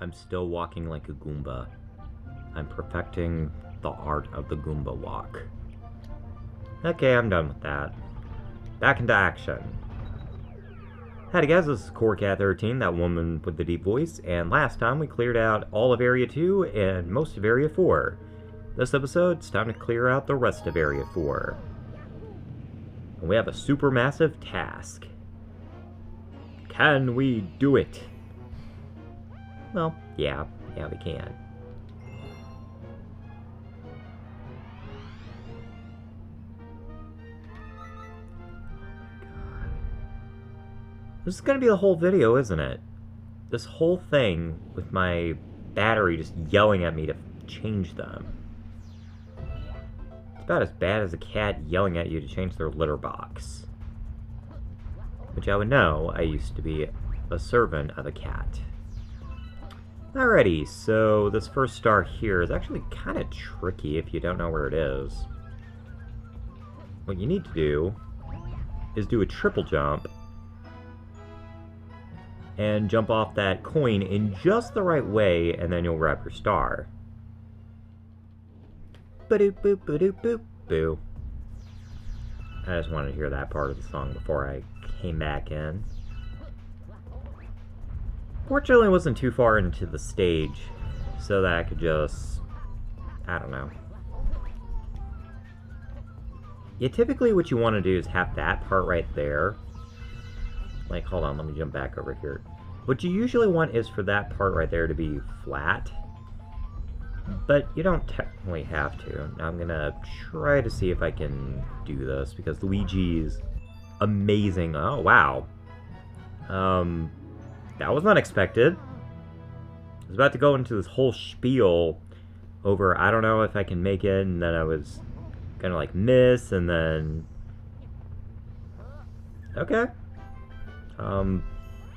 I'm still walking like a Goomba. I'm perfecting the art of the Goomba walk. Okay, I'm done with that. Back into action. Howdy guys, this is CoreCat13, that woman with the deep voice, and last time we cleared out all of Area 2 and most of Area 4. This episode, it's time to clear out the rest of Area 4. And we have a supermassive task. Can we do it? Well, yeah, we can. This is gonna be the whole video, isn't it? This whole thing with my battery just yelling at me to change them. It's about as bad as a cat yelling at you to change their litter box. Which I would know, I used to be a servant of a cat. Alrighty, so this first star here is actually kind of tricky if you don't know where it is. What you need to do is do a triple jump and jump off that coin in just the right way, and then you'll grab your star. Ba-doop boop ba-doop boop boo. I just wanted to hear that part of the song before I came back in. Fortunately, I wasn't too far into the stage, so that I could just, I don't know. Yeah, typically what you want to do is have that part right there. Like, hold on, let me jump back over here. What you usually want is for that part right there to be flat. But you don't technically have to. Now I'm gonna try to see if I can do this, because Luigi's amazing. Oh, wow. That was unexpected. I was about to go into this whole spiel over, I don't know if I can make it, and then I was gonna, like, miss, and then... Okay.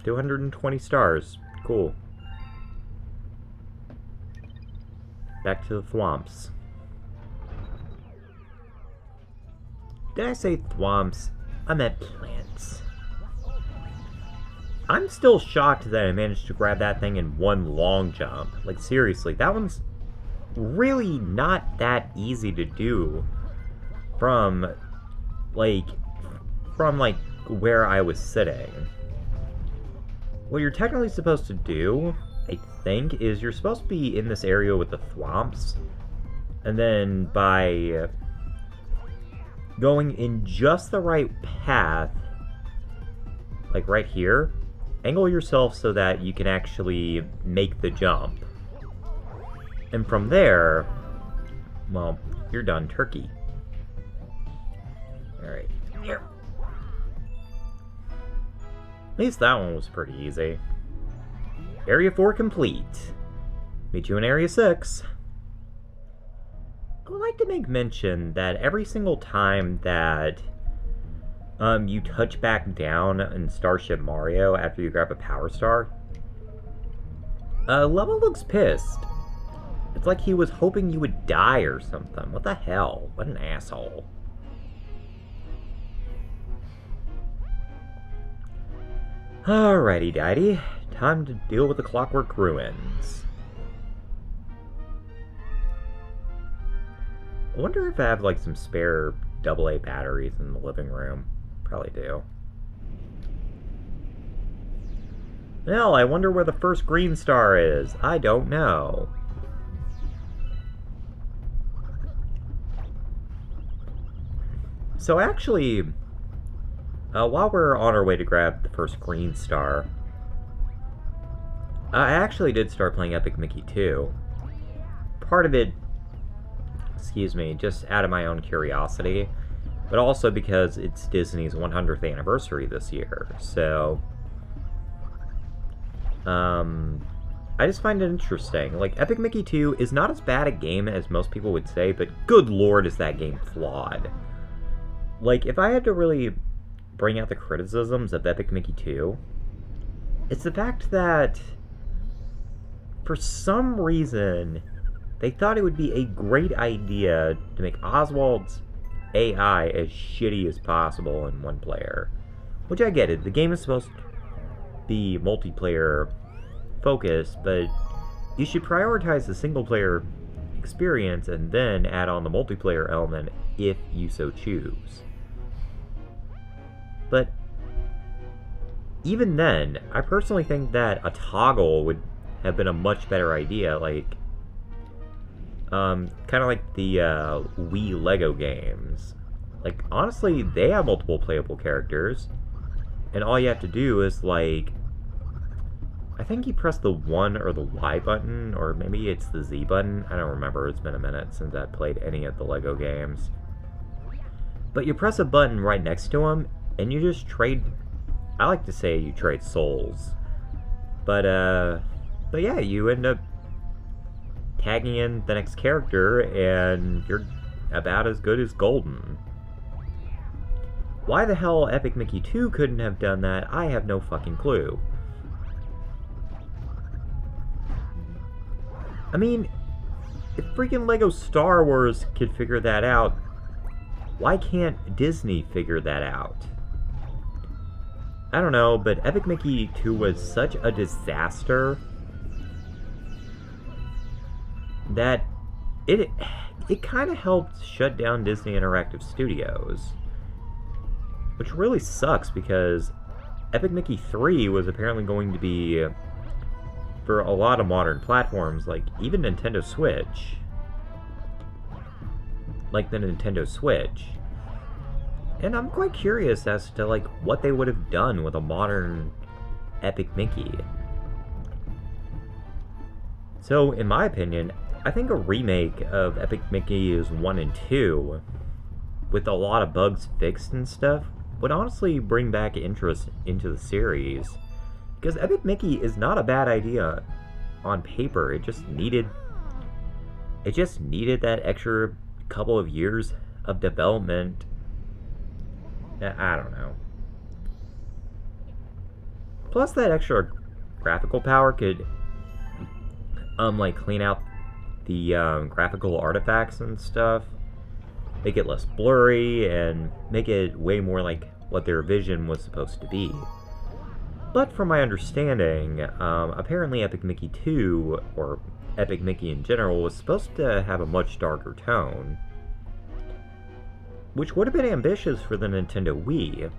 220 stars. Cool. Back to the thwomps. Did I say thwomps? I meant plants. I'm still shocked that I managed to grab that thing in one long jump. Like, seriously, that one's really not that easy to do from where I was sitting. What you're technically supposed to do, I think, is you're supposed to be in this area with the thwomps, and then by going in just the right path, like right here, angle yourself so that you can actually make the jump. And from there, well, you're done turkey. Alright, here. At least that one was pretty easy. Area 4 complete. Meet you in Area 6. I would like to make mention that every single time that you touch back down in Starship Mario after you grab a Power Star, Level looks pissed. It's like he was hoping you would die or something. What the hell? What an asshole. Alrighty, daddy. Time to deal with the Clockwork Ruins. I wonder if I have, like, some spare AA batteries in the living room. Probably do. Well, I wonder where the first green star is. I don't know. So actually, while we're on our way to grab the first green star, I actually did start playing Epic Mickey 2. Part of it, excuse me, just out of my own curiosity, but also because it's Disney's 100th anniversary this year, so I just find it interesting. Like, Epic Mickey 2 is not as bad a game as most people would say, but good lord is that game flawed. Like, if I had to really bring out the criticisms of Epic Mickey 2, it's the fact that for some reason they thought it would be a great idea to make Oswald's AI as shitty as possible in one player. Which I get it, the game is supposed to be multiplayer focused, but you should prioritize the single-player experience and then add on the multiplayer element if you so choose. But even then, I personally think that a toggle would have been a much better idea, like, kind of like the Wii Lego games. Like, honestly, they have multiple playable characters, and all you have to do is, like, I think you press the 1 or the Y button, or maybe it's the Z button. I don't remember. It's been a minute since I played any of the Lego games. But you press a button right next to them, and you just trade... I like to say you trade souls. But yeah, you end up tagging in the next character, and you're about as good as golden. Why the hell Epic Mickey 2 couldn't have done that, I have no fucking clue. I mean, if freaking Lego Star Wars could figure that out, why can't Disney figure that out? I don't know, but Epic Mickey 2 was such a disaster that it kind of helped shut down Disney Interactive Studios. Which really sucks because Epic Mickey 3 was apparently going to be for a lot of modern platforms, like even Nintendo Switch. Like the Nintendo Switch. And I'm quite curious as to like what they would have done with a modern Epic Mickey. So, in my opinion, I think a remake of Epic Mickey's 1 and 2, with a lot of bugs fixed and stuff, would honestly bring back interest into the series. Because Epic Mickey is not a bad idea on paper. It just needed that extra couple of years of development. I don't know. Plus that extra graphical power could like clean out the graphical artifacts and stuff, make it less blurry, and make it way more like what their vision was supposed to be. But from my understanding, apparently Epic Mickey 2, or Epic Mickey in general, was supposed to have a much darker tone, which would have been ambitious for the Nintendo Wii,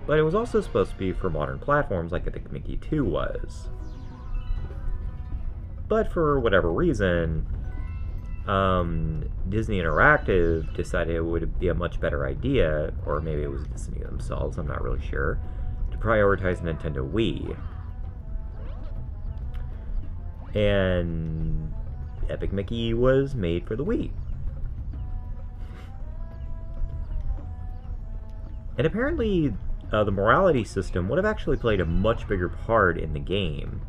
but it was also supposed to be for modern platforms like Epic Mickey 2 was. But for whatever reason, Disney Interactive decided it would be a much better idea, or maybe it was Disney themselves, I'm not really sure, to prioritize Nintendo Wii. And Epic Mickey was made for the Wii. And apparently, the morality system would have actually played a much bigger part in the game.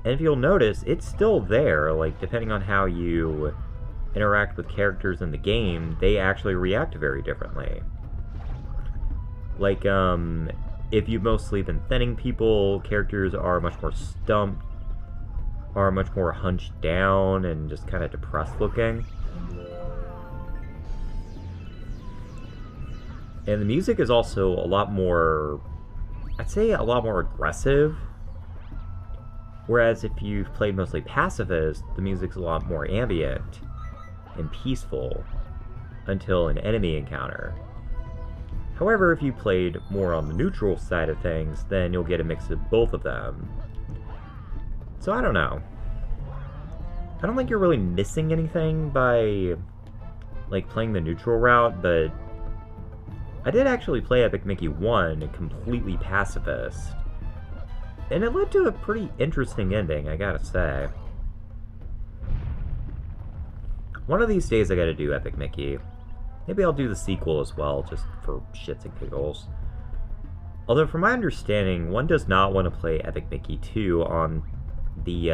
And if you'll notice, it's still there, like, depending on how you interact with characters in the game, they actually react very differently. Like, if you've mostly been thinning people, characters are much more stumped, are much more hunched down, and just kind of depressed looking. And the music is also a lot more, I'd say a lot more aggressive. Whereas if you've played mostly pacifist, the music's a lot more ambient and peaceful until an enemy encounter. However, if you played more on the neutral side of things, then you'll get a mix of both of them. So I don't know. I don't think you're really missing anything by, like, playing the neutral route, but I did actually play Epic Mickey 1 completely pacifist. And it led to a pretty interesting ending, I gotta say. One of these days I gotta do Epic Mickey. Maybe I'll do the sequel as well, just for shits and giggles. Although from my understanding, one does not want to play Epic Mickey 2 on the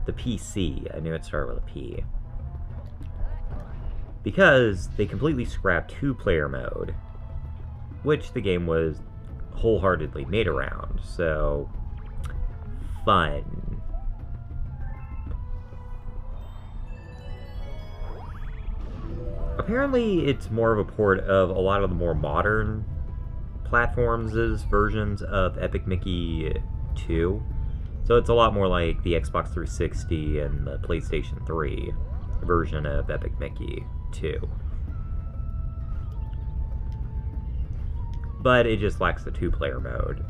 PC. I knew it started with a P. Because they completely scrapped two-player mode, which the game was wholeheartedly made around, so fun. Apparently, it's more of a port of a lot of the more modern platforms versions of Epic Mickey 2. So it's a lot more like the Xbox 360 and the PlayStation 3 version of Epic Mickey 2. But it just lacks the 2-player mode.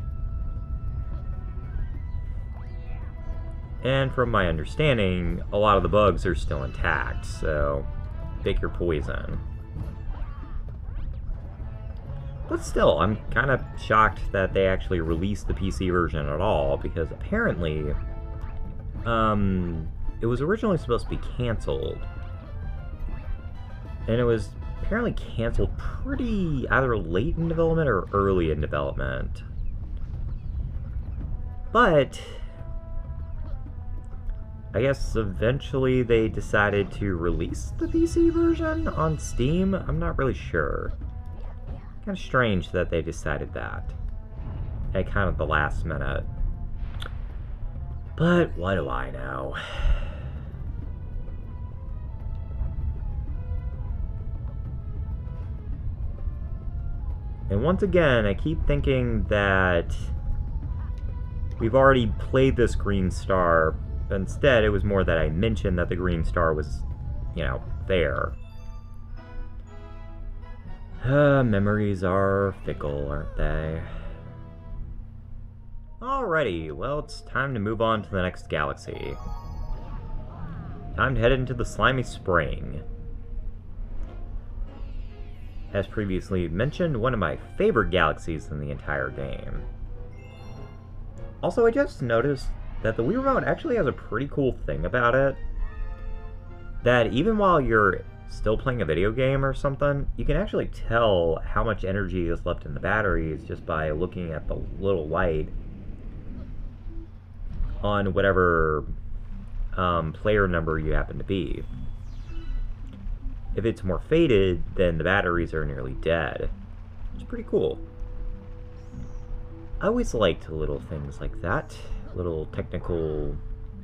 And from my understanding, a lot of the bugs are still intact, so pick your poison. But still, I'm kind of shocked that they actually released the PC version at all, because apparently, it was originally supposed to be canceled. And it was apparently canceled pretty either late in development or early in development. But I guess eventually they decided to release the PC version on Steam? I'm not really sure. Kind of strange that they decided that at kind of the last minute. But what do I know? And once again, I keep thinking that we've already played this green star. But instead, it was more that I mentioned that the green star was, you know, there. Memories are fickle, aren't they? Alrighty, well, it's time to move on to the next galaxy. Time to head into the slimy spring. As previously mentioned, one of my favorite galaxies in the entire game. Also, I just noticed that the Wii Remote actually has a pretty cool thing about it. That even while you're still playing a video game or something, you can actually tell how much energy is left in the batteries just by looking at the little light on whatever player number you happen to be. If it's more faded, then the batteries are nearly dead. It's pretty cool. I always liked little things like that. Little technical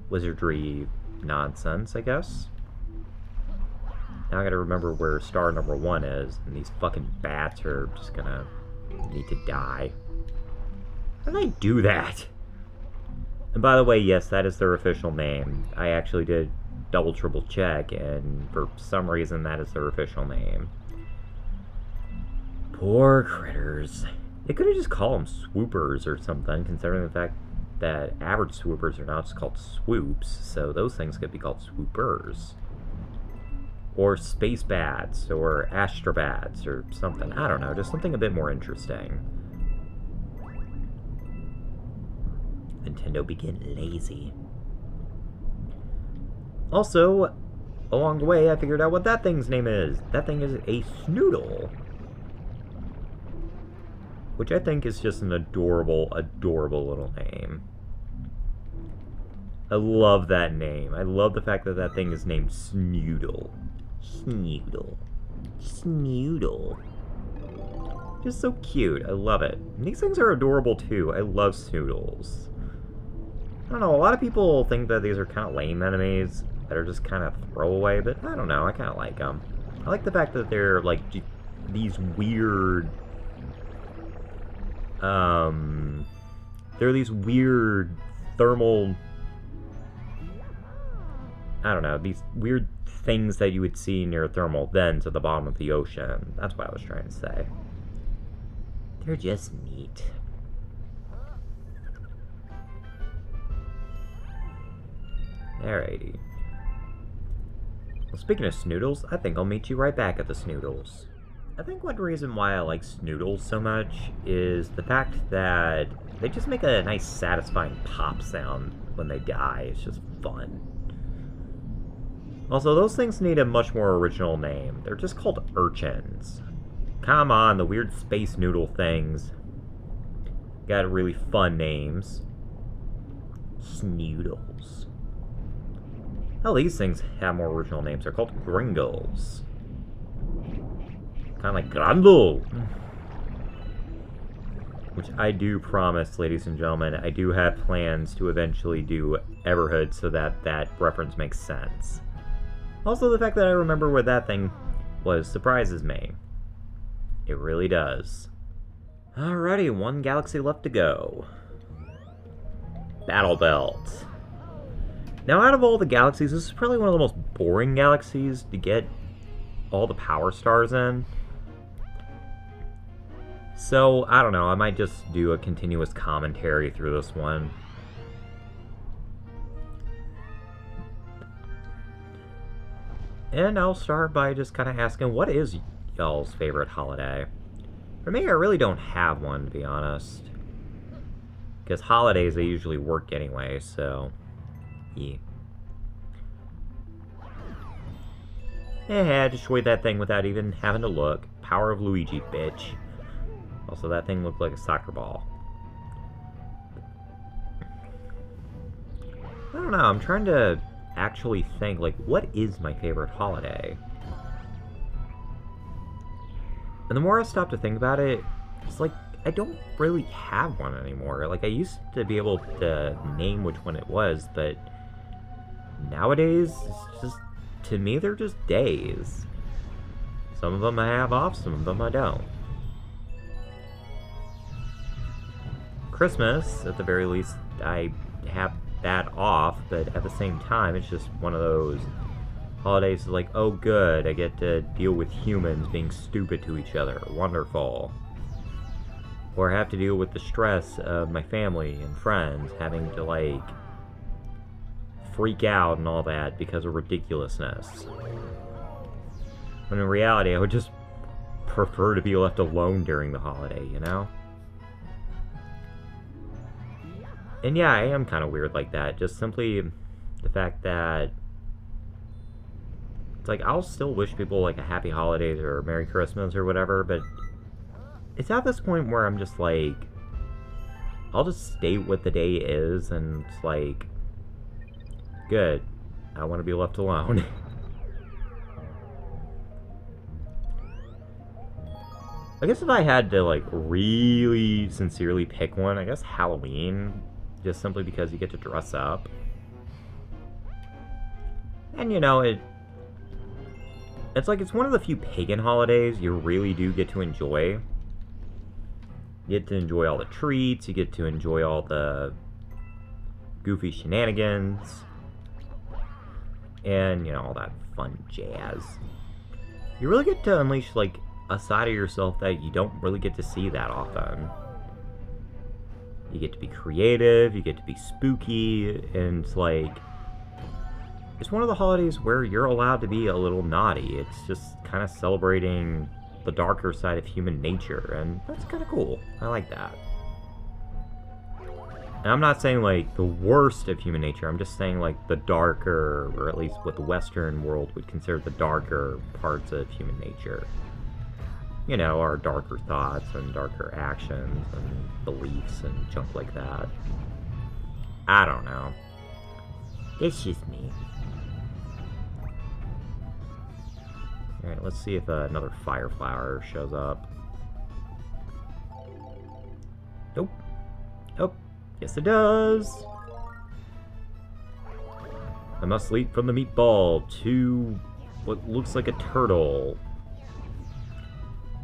wizardry nonsense, I guess. Now I gotta remember where star number 1 is, and these fucking bats are just gonna need to die. How did I do that? And by the way, yes, that is their official name. I actually did double triple check, and for some reason that is their official name. Poor critters. They could have just called them swoopers or something, considering the fact that average swoopers are now just called swoops, so those things could be called swoopers. Or space bats, or astrobats, or something. I don't know, just something a bit more interesting. Nintendo became lazy. Also, along the way, I figured out what that thing's name is. That thing is a Snoodle. Which I think is just an adorable, adorable little name. I love that name. I love the fact that that thing is named Snoodle. Snoodle. Snoodle. Just so cute. I love it. And these things are adorable too. I love Snoodles. I don't know, a lot of people think that these are kind of lame enemies that are just kind of throwaway, but I don't know, I kind of like them. I like the fact that they're like these weird... they're these weird thermal... I don't know, these weird things that you would see near thermal vents at the bottom of the ocean. That's what I was trying to say. They're just neat. Alrighty. Well, speaking of Snoodles, I think I'll meet you right back at the Snoodles. I think one reason why I like Snoodles so much is the fact that they just make a nice satisfying pop sound when they die. It's just fun. Also, those things need a much more original name. They're just called urchins. Come on, the weird space noodle things got really fun names. Snoodles. Hell, these things have more original names. They're called Gringles. Kind of like Grandel. Which I do promise, ladies and gentlemen, I do have plans to eventually do Everhood so that that reference makes sense. Also, the fact that I remember what that thing was surprises me. It really does. Alrighty, one galaxy left to go. Battle Belt. Now, out of all the galaxies, this is probably one of the most boring galaxies to get all the power stars in. So, I don't know, I might just do a continuous commentary through this one. And I'll start by just kind of asking, what is y'all's favorite holiday? For me, I really don't have one, to be honest. Because holidays, they usually work anyway, so... yeah. I destroyed that thing without even having to look. Power of Luigi, bitch. Also, that thing looked like a soccer ball. I don't know, I'm trying to actually think, like, what is my favorite holiday? And the more I stop to think about it, it's like, I don't really have one anymore. Like, I used to be able to name which one it was, but nowadays, it's just, to me, they're just days. Some of them I have off, some of them I don't. Christmas, at the very least, I have that off, but at the same time, it's just one of those holidays like, oh good, I get to deal with humans being stupid to each other. Wonderful. Or I have to deal with the stress of my family and friends having to, like, freak out and all that because of ridiculousness. When in reality, I would just prefer to be left alone during the holiday, you know? And yeah, I am kind of weird like that. Just simply the fact that it's like, I'll still wish people like a happy holidays or Merry Christmas or whatever, but it's at this point where I'm just like, I'll just state what the day is, and it's like, good, I want to be left alone. I guess if I had to, like, really sincerely pick one, I guess Halloween, just simply because you get to dress up. And, you know, it's like, it's one of the few pagan holidays you really do get to enjoy. You get to enjoy all the treats, you get to enjoy all the goofy shenanigans, and, you know, all that fun jazz. You really get to unleash, like, a side of yourself that you don't really get to see that often. You get to be creative, you get to be spooky, and it's like, it's one of the holidays where you're allowed to be a little naughty. It's just kind of celebrating the darker side of human nature, and that's kind of cool. I like that. And I'm not saying, like, the worst of human nature, I'm just saying, like, the darker, or at least what the Western world would consider the darker parts of human nature. You know, our darker thoughts and darker actions and beliefs and junk like that. I don't know. It's just me. Alright, let's see if another fire flower shows up. Nope. Oh, yes it does! I must leap from the meatball to what looks like a turtle.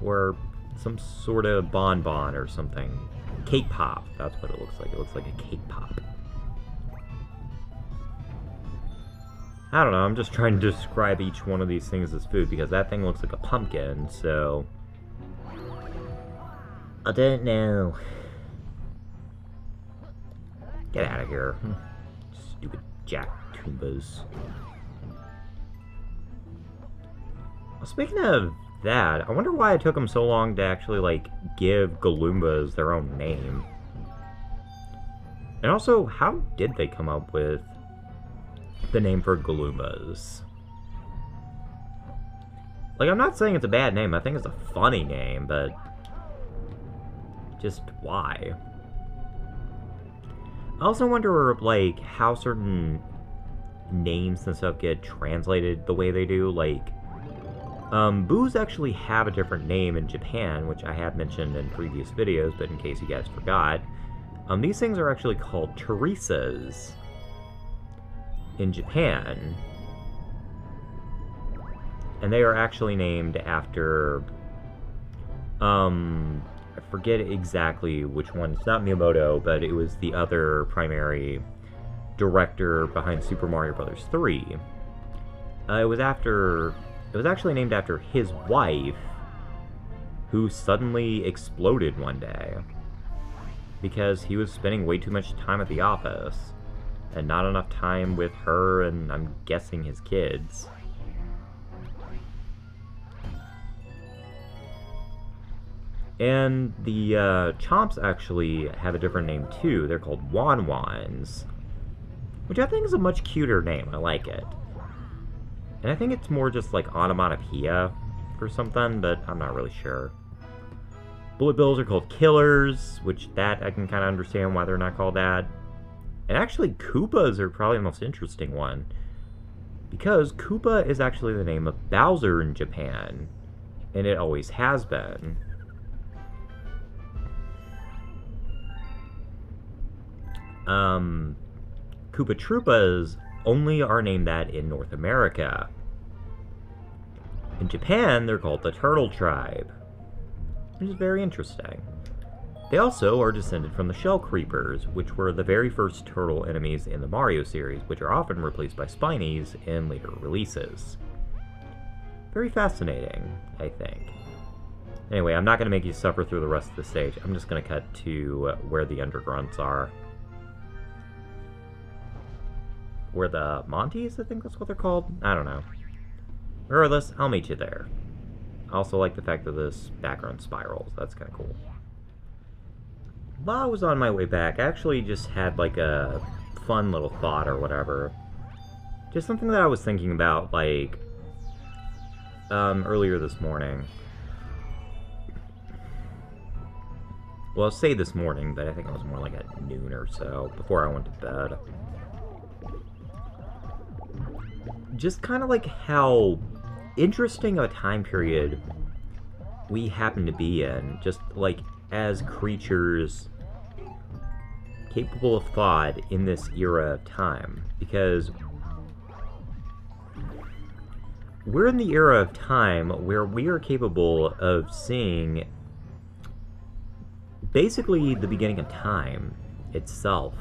Or some sort of bonbon or something. Cake pop, that's what it looks like. It looks like a cake pop. I don't know, I'm just trying to describe each one of these things as food, because that thing looks like a pumpkin, so... I don't know. Get out of here. Stupid Jack Toombas. Well, speaking of that, I wonder why it took them so long to actually, like, give Galoombas their own name. And also, how did they come up with the name for Galoombas? Like, I'm not saying it's a bad name, I think it's a funny name, but just why? I also wonder, like, how certain names and stuff get translated the way they do. Like, boos actually have a different name in Japan, which I have mentioned in previous videos, but in case you guys forgot, these things are actually called Teresas in Japan. And they are actually named after, I forget exactly which one. It's not Miyamoto, but it was the other primary director behind Super Mario Bros. 3. It was actually named after his wife, who suddenly exploded one day because he was spending way too much time at the office and not enough time with her and, I'm guessing, his kids. And the Chomps actually have a different name too. They're called Wanwans, which I think is a much cuter name. I like it. And I think it's more just like onomatopoeia or something, but I'm not really sure. Bullet Bills are called Killers, which that I can kind of understand why they're not called that. And actually, Koopas are probably the most interesting one, because Koopa is actually the name of Bowser in Japan, and it always has been. Koopa Troopas only are named that in North America. In Japan, they're called the Turtle Tribe, which is very interesting. They also are descended from the Shell Creepers, which were the very first turtle enemies in the Mario series, which are often replaced by Spinies in later releases. Very fascinating, I think. Anyway, I'm not going to make you suffer through the rest of the stage. I'm just going to cut to where the Undergrunts are. Where the Monties, I think that's what they're called? I don't know. Regardless, I'll meet you there. I also like the fact that this background spirals. That's kind of cool. While I was on my way back, I actually just had like a fun little thought or whatever. Just something that I was thinking about, like, earlier this morning. Well, I'll say this morning, but I think it was more like at noon or so, before I went to bed. Just kind of like how interesting of a time period we happen to be in, just like as creatures capable of thought in this era of time, because we're in the era of time where we are capable of seeing basically the beginning of time itself.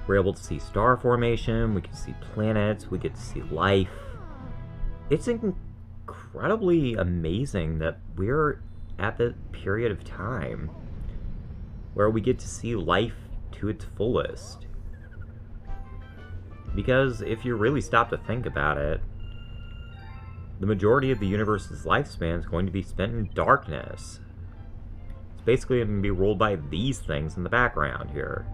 We're able to see star formation, we can see planets, we get to see life. It's incredibly amazing that we're at the period of time where we get to see life to its fullest. Because if you really stop to think about it, the majority of the universe's lifespan is going to be spent in darkness. It's basically going to be ruled by these things in the background here.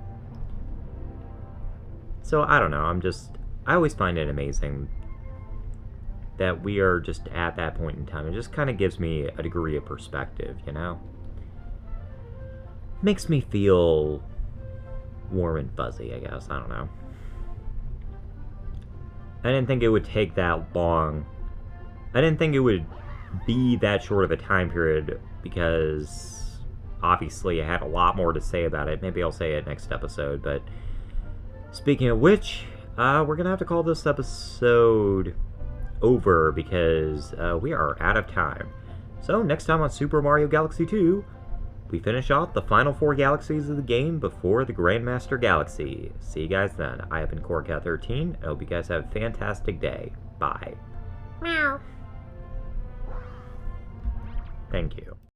So, I don't know, I always find it amazing that we are just at that point in time. It just kind of gives me a degree of perspective, you know? Makes me feel warm and fuzzy, I guess, I don't know. I didn't think it would take that long. I didn't think it would be that short of a time period, because obviously I had a lot more to say about it. Maybe I'll say it next episode, but speaking of which, we're going to have to call this episode over because we are out of time. So next time on Super Mario Galaxy 2, we finish off the final 4 galaxies of the game before the Grandmaster Galaxy. See you guys then. I have been CoreCat13. I hope you guys have a fantastic day. Bye. Meow. Thank you.